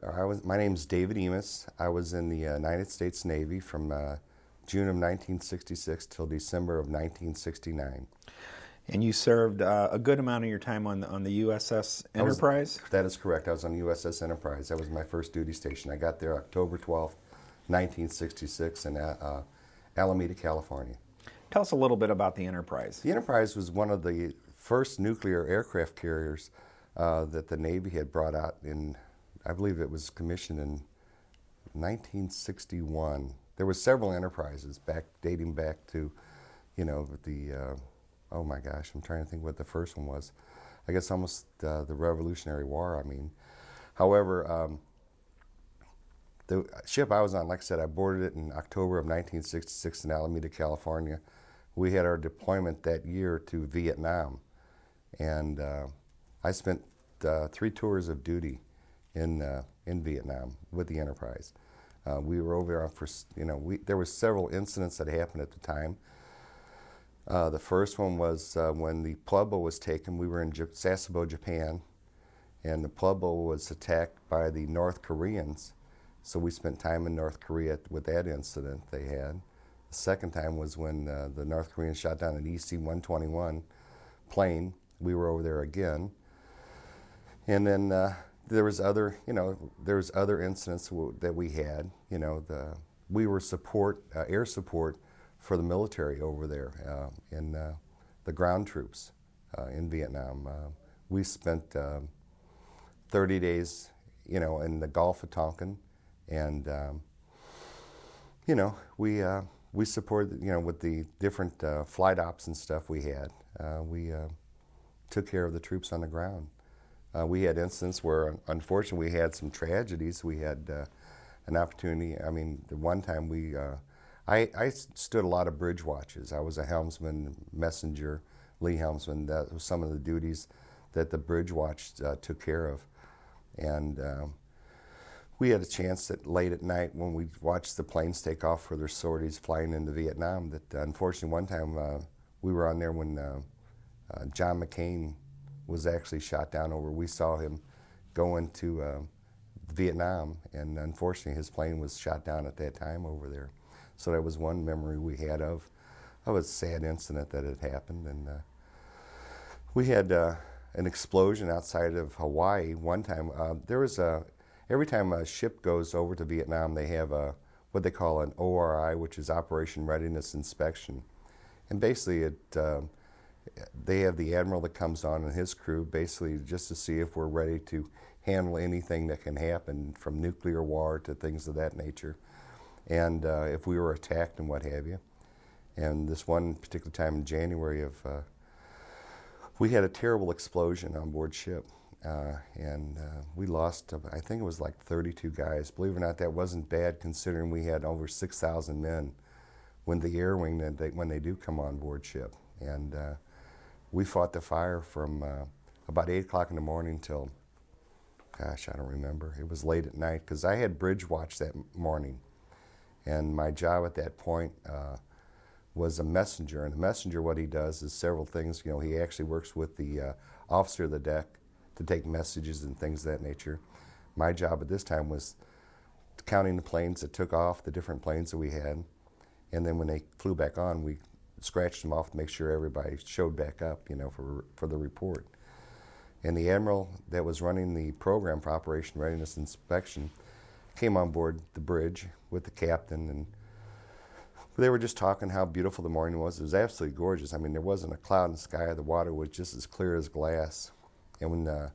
My name's David Emus. I was in the United States Navy from June of 1966 till December of 1969. And you served a good amount of your time on the USS Enterprise? That is correct. I was on USS Enterprise. That was my first duty station. I got there October 12th, 1966 in Alameda, California. Tell us a little bit about the Enterprise. The Enterprise was one of the first nuclear aircraft carriers that the Navy had brought out in, I believe it was commissioned in 1961. There were several Enterprises dating back to, oh my gosh, I'm trying to think what the first one was. I guess almost the Revolutionary War, I mean. However, the ship I was on, like I said, I boarded it in October of 1966 in Alameda, California. We had our deployment that year to Vietnam. And I spent 3 tours of duty in Vietnam with the Enterprise. We were over there for, there were several incidents that happened at the time. The first one was when the Pueblo was taken. We were in Sasebo, Japan, and the Pueblo was attacked by the North Koreans. So we spent time in North Korea with that incident they had. The second time was when the North Koreans shot down an EC-121 plane. We were over there again. And then there was other incidents that we had. We were air support for the military over there in the ground troops in Vietnam. We spent 30 days, in the Gulf of Tonkin, and we supported, with the different flight ops and stuff we had. We took care of the troops on the ground. We had incidents where, unfortunately, we had some tragedies. We had an opportunity. I mean, the one time I stood a lot of bridge watches. I was a helmsman, messenger, lee helmsman. That was some of the duties that the bridge watch took care of. And we had a chance that late at night when we watched the planes take off for their sorties flying into Vietnam, that unfortunately one time we were on there when John McCain was actually shot down over. We saw him go into Vietnam, and unfortunately his plane was shot down at that time over there. So that was one memory we had of a sad incident that had happened. And we had an explosion outside of Hawaii one time. Every time a ship goes over to Vietnam, they have what they call an ORI, which is Operation Readiness Inspection. And basically they have the admiral that comes on and his crew basically just to see if we're ready to handle anything that can happen, from nuclear war to things of that nature, and if we were attacked and what have you. And this one particular time in January we had a terrible explosion on board ship, and we lost, I think it was like 32 guys. Believe it or not, that wasn't bad considering we had over 6,000 men when the air wing, when they do come on board ship. And we fought the fire from about 8 o'clock in the morning till, gosh, I don't remember. It was late at night because I had bridge watch that morning. And my job at that point was a messenger. And a messenger, what he does is several things. He actually works with the officer of the deck to take messages and things of that nature. My job at this time was counting the planes that took off, the different planes that we had. And then when they flew back on, we scratched them off to make sure everybody showed back up, for the report. And the admiral that was running the program for Operation Readiness Inspection came on board the bridge with the captain, and they were just talking how beautiful the morning was. It was absolutely gorgeous. I mean, there wasn't a cloud in the sky. The water was just as clear as glass. And when the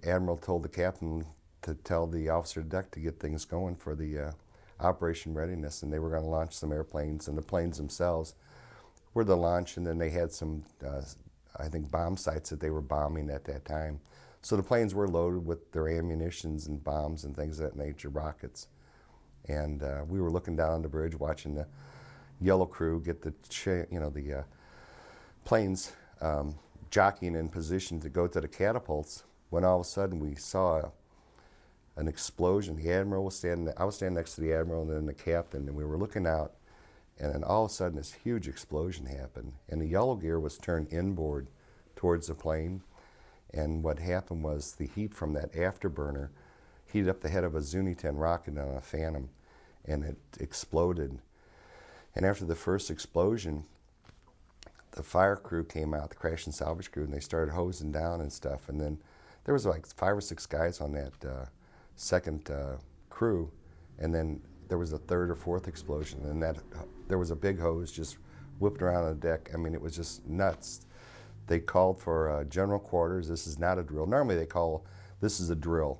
admiral told the captain to tell the officer of deck to get things going for the Operation Readiness, and they were going to launch some airplanes, and the planes themselves were the launch, and then they had some, I think, bomb sites that they were bombing at that time. So the planes were loaded with their ammunitions and bombs and things of that nature, rockets. And we were looking down on the bridge, watching the yellow crew get the planes jockeying in position to go to the catapults, when all of a sudden we saw an explosion. The admiral was I was standing next to the admiral and then the captain, and we were looking out, and then all of a sudden this huge explosion happened, and the yellow gear was turned inboard towards the plane. And what happened was the heat from that afterburner heated up the head of a Zuni 10 rocket on a Phantom, and it exploded. And after the first explosion, the fire crew came out, the crash and salvage crew, and they started hosing down and stuff. And then there was like 5 or 6 guys on that second crew, and then there was a third or fourth explosion, and that there was a big hose just whipped around the deck. I mean, it was just nuts. They called for general quarters. This is not a drill. Normally they call this is a drill.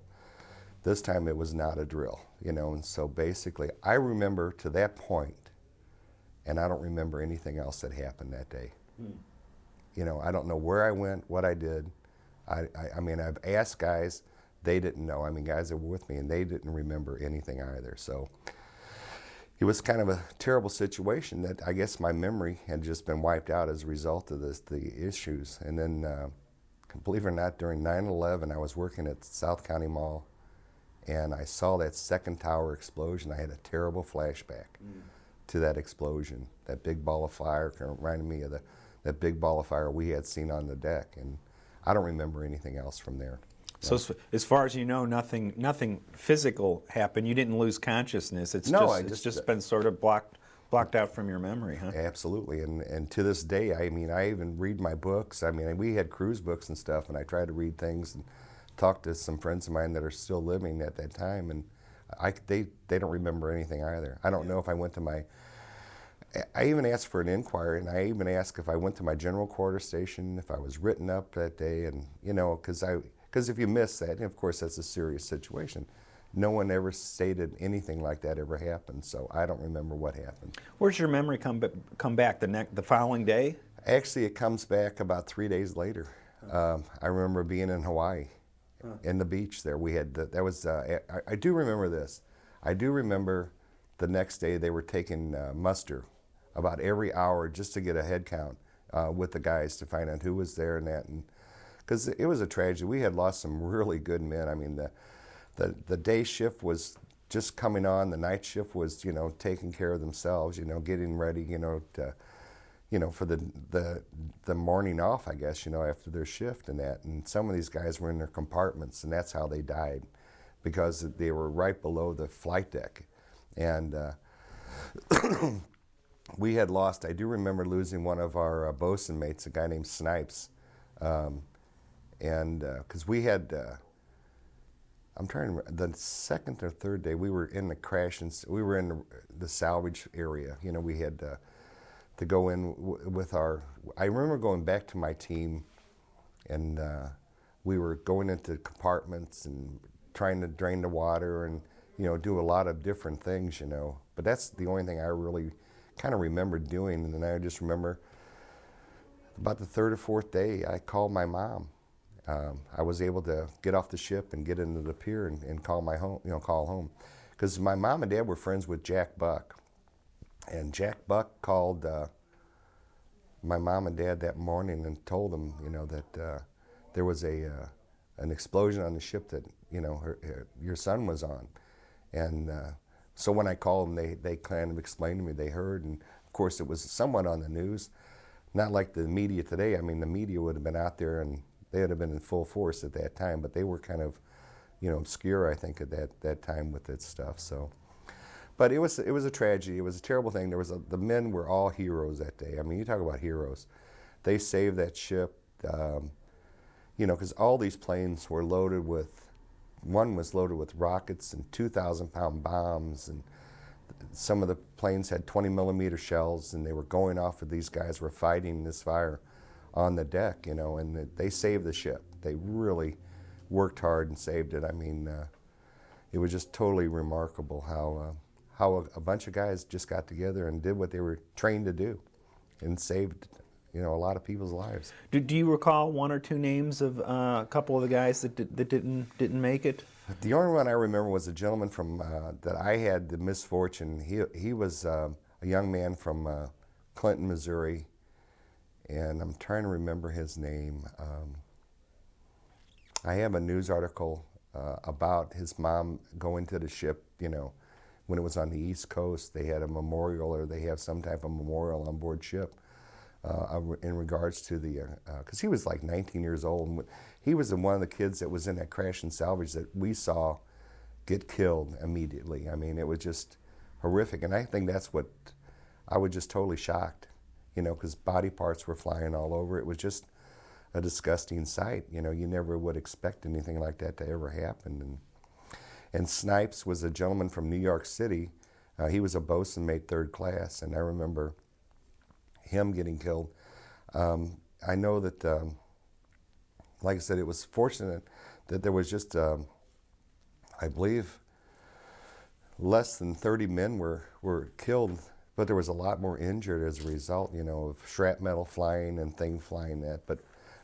This time it was not a drill, and so basically I remember to that point, and I don't remember anything else that happened that day. I don't know where I went, what I did. I mean, I've asked guys, they didn't know. I mean, guys that were with me, and they didn't remember anything either. So it was kind of a terrible situation that I guess my memory had just been wiped out as a result of the issues. And then, believe it or not, during 9/11, I was working at South County Mall, and I saw that second tower explosion. I had a terrible flashback to that explosion. That big ball of fire kind of reminded me of that big ball of fire we had seen on the deck, and I don't remember anything else from there. So as far as you know, nothing physical happened. You didn't lose consciousness. It's just been sort of blocked out from your memory, huh? Absolutely, and to this day, I mean, I even read my books. I mean, we had cruise books and stuff, and I try to read things and talk to some friends of mine that are still living at that time, and they don't remember anything either. I don't know if I went to I even asked for an inquiry, and I even asked if I went to my general quarter station, if I was written up that day, and because if you miss that, and of course that's a serious situation. No one ever stated anything like that ever happened, so I don't remember what happened. Where's your memory come back? The following day? Actually, it comes back about 3 days later. I remember being in Hawaii, in the beach there. We had I do remember this. I do remember the next day they were taking muster about every hour just to get a head count with the guys to find out who was there and that, and because it was a tragedy. We had lost some really good men. I mean, the day shift was just coming on. The night shift was, taking care of themselves, getting ready, for the morning off, I guess, after their shift and that. And some of these guys were in their compartments, and that's how they died, because they were right below the flight deck. And we had lost, I do remember losing one of our bosun mates, a guy named Snipes. And because we had, I'm trying to remember, the second or third day we were in the crash, and we were in the salvage area. We had to go in with I remember going back to my team, and we were going into compartments and trying to drain the water and, do a lot of different things, But that's the only thing I really kind of remember doing. And then I just remember about the third or fourth day, I called my mom. I was able to get off the ship and get into the pier and call my home, call home, because my mom and dad were friends with Jack Buck, and Jack Buck called my mom and dad that morning and told them, that there was an explosion on the ship that your son was on, and so when I called them, they kind of explained to me they heard, and of course it was somewhat on the news, not like the media today. I mean, the media would have been out there and they would have been in full force at that time, but they were kind of, obscure, I think, at that time with that stuff. So, but it was a tragedy. It was a terrible thing. The men were all heroes that day. I mean, you talk about heroes. They saved that ship, because all these planes were loaded with. One was loaded with rockets and 2,000-pound bombs, and some of the planes had 20-millimeter shells, and they were going off. And these guys were fighting this fire on the deck, and they saved the ship. They really worked hard and saved it. I mean, it was just totally remarkable how a bunch of guys just got together and did what they were trained to do, and saved, a lot of people's lives. Do you recall one or two names of a couple of the guys that didn't make it? The only one I remember was a gentleman from that I had the misfortune. He was a young man from Clinton, Missouri. And I'm trying to remember his name. I have a news article about his mom going to the ship, when it was on the East Coast. They had a memorial, or they have some type of memorial on board ship in regards to because he was like 19 years old. And he was one of the kids that was in that crash and salvage that we saw get killed immediately. I mean, it was just horrific, and I think that's what I was just totally shocked, because body parts were flying all over. It was just a disgusting sight. You never would expect anything like that to ever happen. And Snipes was a gentleman from New York City. He was a bosun mate, third class, and I remember him getting killed. I know that, like I said, it was fortunate that there was just, I believe, less than 30 men were killed, but there was a lot more injured as a result, of shrapnel flying and things flying that. But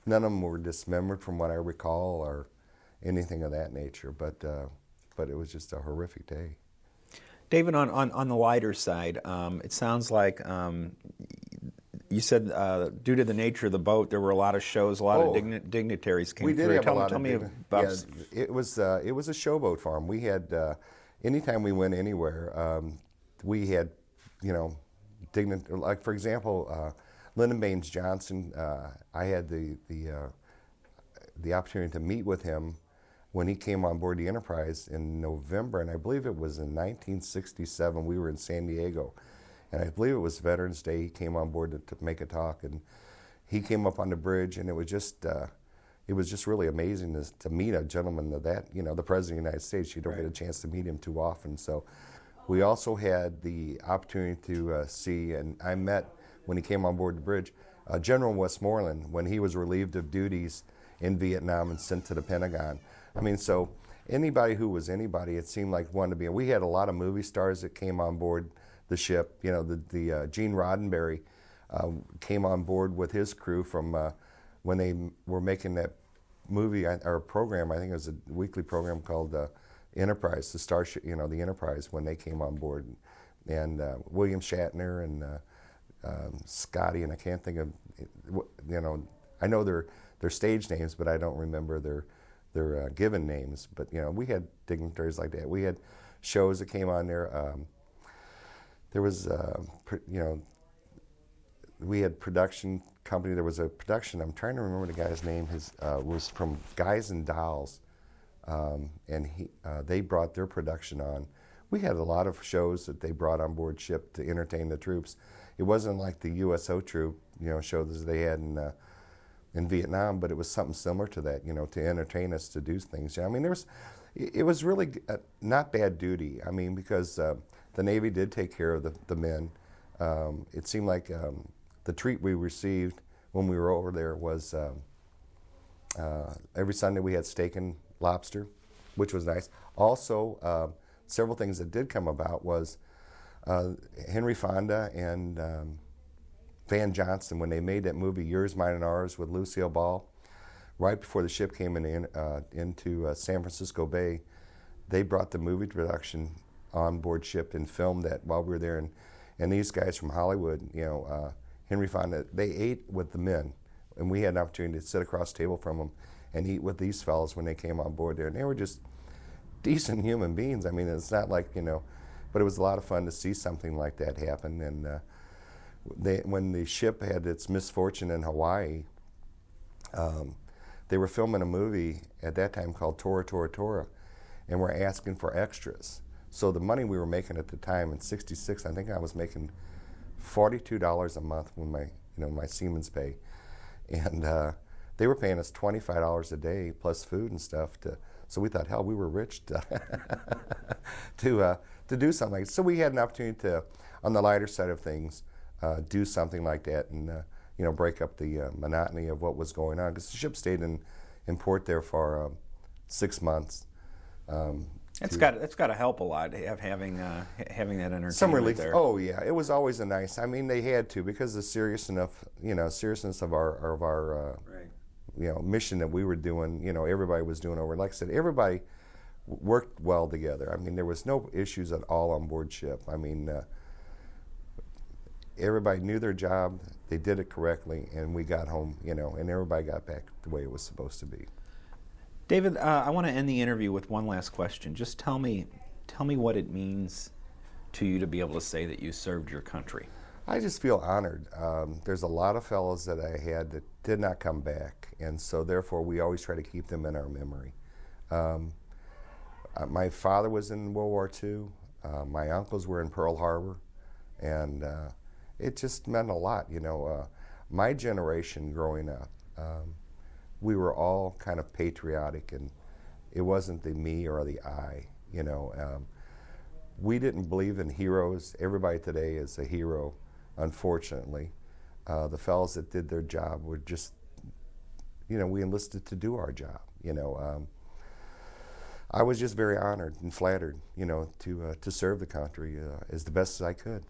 none of them were dismembered from what I recall or anything of that nature. But it was just a horrific day. David, on the lighter side, it sounds like you said due to the nature of the boat, there were a lot of shows, a lot of dignitaries came through. We did have a lot tell of me about. Yeah, it was a showboat farm. We had anytime we went anywhere, we had like for example, Lyndon Baines Johnson. I had the opportunity to meet with him when he came on board the Enterprise in November, and I believe it was in 1967. We were in San Diego, and I believe it was Veterans Day. He came on board to make a talk, and he came up on the bridge, and it was just really amazing to meet a gentleman of that, the President of the United States. You don't get a chance to meet him too often. So we also had the opportunity to see, and I met, when he came on board the bridge, General Westmoreland, when he was relieved of duties in Vietnam and sent to the Pentagon. I mean, so anybody who was anybody, it seemed like wanted to be. We had a lot of movie stars that came on board the ship. Gene Roddenberry came on board with his crew from when they were making that movie or program. I think it was a weekly program called Enterprise, the Starship, the Enterprise, when they came on board, and William Shatner and Scotty, and I can't think of, I know their stage names, but I don't remember their given names. But we had dignitaries like that. We had shows that came on there. There was we had production company. There was a production. I'm trying to remember the guy's name. His was from Guys and Dolls, and they brought their production on. We had a lot of shows that they brought on board ship to entertain the troops. It wasn't like the USO troop, shows they had in Vietnam, but it was something similar to that, to entertain us, to do things. I mean, it was really not bad duty. I mean, because the Navy did take care of the men. It seemed like the treat we received when we were over there was every Sunday we had steak and lobster, which was nice. Also, several things that did come about was Henry Fonda and Van Johnson, when they made that movie Yours, Mine, and Ours with Lucille Ball, right before the ship came into San Francisco Bay, they brought the movie production on board ship and filmed that while we were there. And these guys from Hollywood, Henry Fonda, they ate with the men, and we had an opportunity to sit across the table from them and eat with these fellas when they came on board there. And they were just decent human beings. I mean, it's not like, but it was a lot of fun to see something like that happen. And when the ship had its misfortune in Hawaii, they were filming a movie at that time called Tora Tora Tora, and we're asking for extras. So the money we were making at the time in '66, I think I was making $42 a month when my seaman's pay, and they were paying us $25 a day plus food and stuff. So we thought, hell, we were rich to do something like that. So we had an opportunity to, on the lighter side of things, do something like that and break up the monotony of what was going on, because the ship stayed in port there for 6 months. It's got to help a lot having that entertainment. Some relief. There. Oh yeah, it was always a nice. I mean, they had to, because the seriousness of our right. Mission that we were doing. Everybody was doing over. Like I said, everybody worked well together. I mean, there was no issues at all on board ship. I mean, everybody knew their job. They did it correctly, and we got home. And everybody got back the way it was supposed to be. David, I want to end the interview with one last question. Just tell me what it means to you to be able to say that you served your country. I just feel honored. There's a lot of fellows that I had that did not come back, and so therefore we always try to keep them in our memory. My father was in World War II. My uncles were in Pearl Harbor, and it just meant a lot. My generation growing up, we were all kind of patriotic, and it wasn't the me or the I. We didn't believe in heroes. Everybody today is a hero, unfortunately. The fellows that did their job were just, we enlisted to do our job. I was just very honored and flattered, to serve the country as the best as I could.